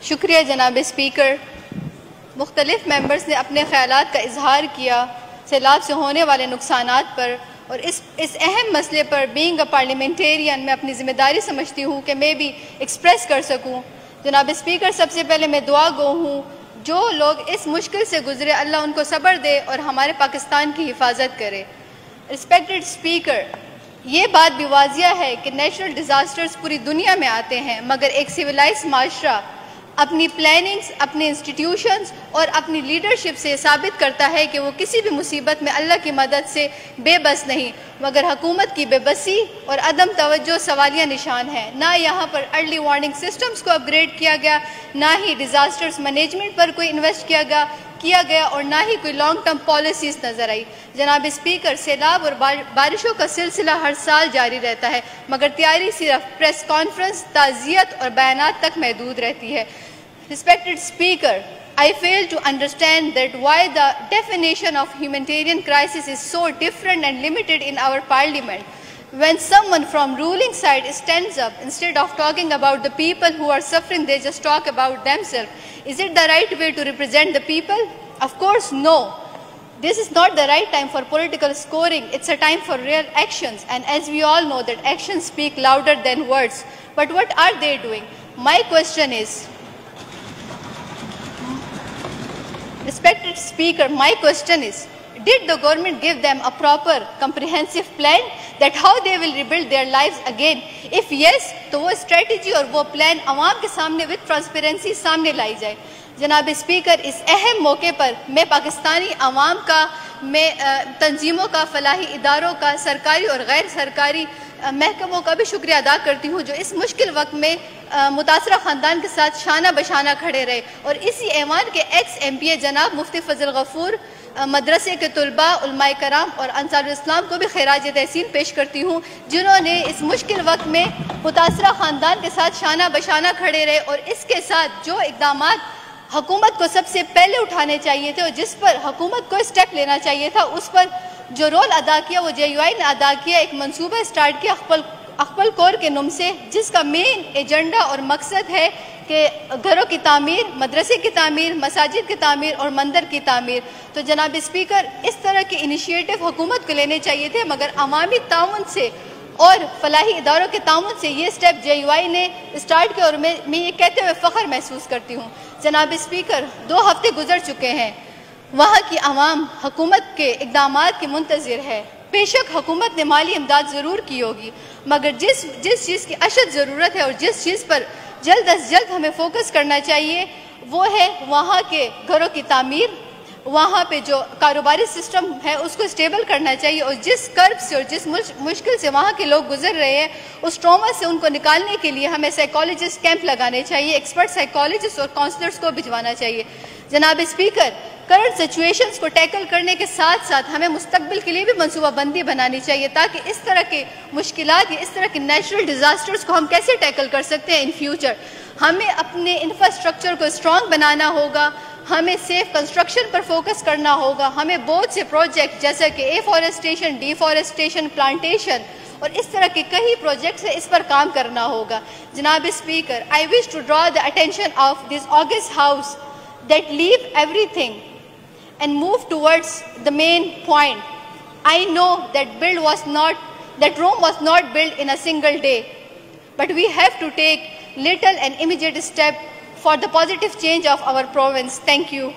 شکریہ جناب اسپیکر. مختلف ممبرز نے اپنے خیالات کا اظہار کیا سیلاب سے ہونے والے نقصانات پر، اور اس اہم مسئلے پر بینگ اے پارلیمنٹیرین میں اپنی ذمہ داری سمجھتی ہوں کہ میں بھی ایکسپریس کر سکوں. جناب اسپیکر، سب سے پہلے میں دعا گو ہوں جو لوگ اس مشکل سے گزرے، اللہ ان کو صبر دے اور ہمارے پاکستان کی حفاظت کرے. ریسپیکٹڈ اسپیکر، یہ بات بھی واضح ہے کہ نیچرل ڈیزاسٹرز پوری دنیا میں آتے ہیں، مگر ایک سویلائز معاشرہ اپنی پلاننگز، اپنے انسٹیٹیوشنز اور اپنی لیڈرشپ سے ثابت کرتا ہے کہ وہ کسی بھی مصیبت میں اللہ کی مدد سے بے بس نہیں، مگر حکومت کی بے بسی اور عدم توجہ سوالیہ نشان ہے. نہ یہاں پر ارلی وارننگ سسٹمز کو اپ گریڈ کیا گیا، نہ ہی ڈیزاسٹرز مینجمنٹ پر کوئی انویسٹ کیا گیا اور نہ ہی کوئی لانگ ٹرم پالیسیز نظر آئی. جناب اسپیکر، سیلاب اور بارشوں کا سلسلہ ہر سال جاری رہتا ہے، مگر تیاری صرف پریس کانفرنس، تعزیت اور بیانات تک محدود رہتی ہے. Respected Speaker, I fail to understand that why the definition of humanitarian crisis is so different and limited in our parliament. When someone from ruling side stands up, instead of talking about the people who are suffering, they just talk about themselves. Is it the right way to represent the people? Of course, no. This is not the right time for political scoring. It's a time for real actions. And as we all know that actions speak louder than words. But what are they doing? My question is, Respected Speaker, my question is, did the government give them a proper, comprehensive plan that how they will rebuild their lives again? If yes, تو وہ strategy اور وہ plan عوام کے سامنے with transparency سامنے لائی جائے. جناب اسپیکر، اس اہم موقع پر میں پاکستانی عوام کا، میں تنظیموں کا، فلاحی اداروں کا، سرکاری اور غیر سرکاری محکموں کا بھی شکریہ ادا کرتی ہوں جو اس مشکل وقت میں متاثرہ خاندان کے ساتھ شانہ بشانہ کھڑے رہے. اور اسی ایوان کے ایکس ایم پی اے جناب مفتی فضل غفور، مدرسے کے طلباء، علماء کرام اور انصار الاسلام کو بھی خراج تحسین پیش کرتی ہوں جنہوں نے اس مشکل وقت میں متاثرہ خاندان کے ساتھ شانہ بشانہ کھڑے رہے. اور اس کے ساتھ جو اقدامات حکومت کو سب سے پہلے اٹھانے چاہیے تھے اور جس پر حکومت کو اسٹیپ لینا چاہیے تھا، اس پر جو رول ادا کیا وہ جے یو آئی نے ادا کیا. ایک منصوبہ اسٹارٹ کیا اخپل کور کے نم سے، جس کا مین ایجنڈا اور مقصد ہے کہ گھروں کی تعمیر، مدرسے کی تعمیر، مساجد کی تعمیر اور مندر کی تعمیر. تو جناب اسپیکر، اس طرح کے انیشیٹو حکومت کو لینے چاہیے تھے، مگر عوامی تعاون سے اور فلاحی اداروں کے تعاون سے یہ اسٹیپ جے یو آئی نے اسٹارٹ کیا، اور میں یہ کہتے ہوئے فخر محسوس کرتی ہوں. جناب اسپیکر، 2 ہفتے گزر چکے ہیں، وہاں کی عوام حکومت کے اقدامات کی منتظر ہے. بے شک حکومت نے مالی امداد ضرور کی ہوگی، مگر جس چیز کی اشد ضرورت ہے اور جس چیز پر جلد از جلد ہمیں فوکس کرنا چاہیے وہ ہے وہاں کے گھروں کی تعمیر. وہاں پہ جو کاروباری سسٹم ہے اس کو اسٹیبل کرنا چاہیے، اور جس کرب سے اور جس مشکل سے وہاں کے لوگ گزر رہے ہیں اس ٹراما سے ان کو نکالنے کے لیے ہمیں سائیکالوجسٹ کیمپ لگانے چاہیے، ایکسپرٹ سائیکالوجسٹ اور کاؤنسلرز کو بھجوانا چاہیے. جناب اسپیکر، کرنٹ سچویشنز کو ٹیکل کرنے کے ساتھ ساتھ ہمیں مستقبل کے لیے بھی منصوبہ بندی بنانی چاہیے تاکہ اس طرح کے مشکلات یا اس طرح کے نیچرل ڈیزاسٹرز کو ہم کیسے ٹیکل کر سکتے ہیں ان فیوچر. ہمیں اپنے انفراسٹرکچر کو اسٹرانگ بنانا ہوگا، ہمیں سیف کنسٹرکشن پر فوکس کرنا ہوگا، ہمیں بہت سے پروجیکٹ جیسے کہ ایفورسٹیشن، ڈیفورسٹیشن، پلانٹیشن اور اس طرح کے کئی پروجیکٹس ہیں، اس پر کام کرنا ہوگا. جناب speaker, I wish to draw the attention of this august house that leave everything and move towards the main point. I know that Rome was not built in a single day, but we have to take little and immediate step for the positive change of our province. Thank you.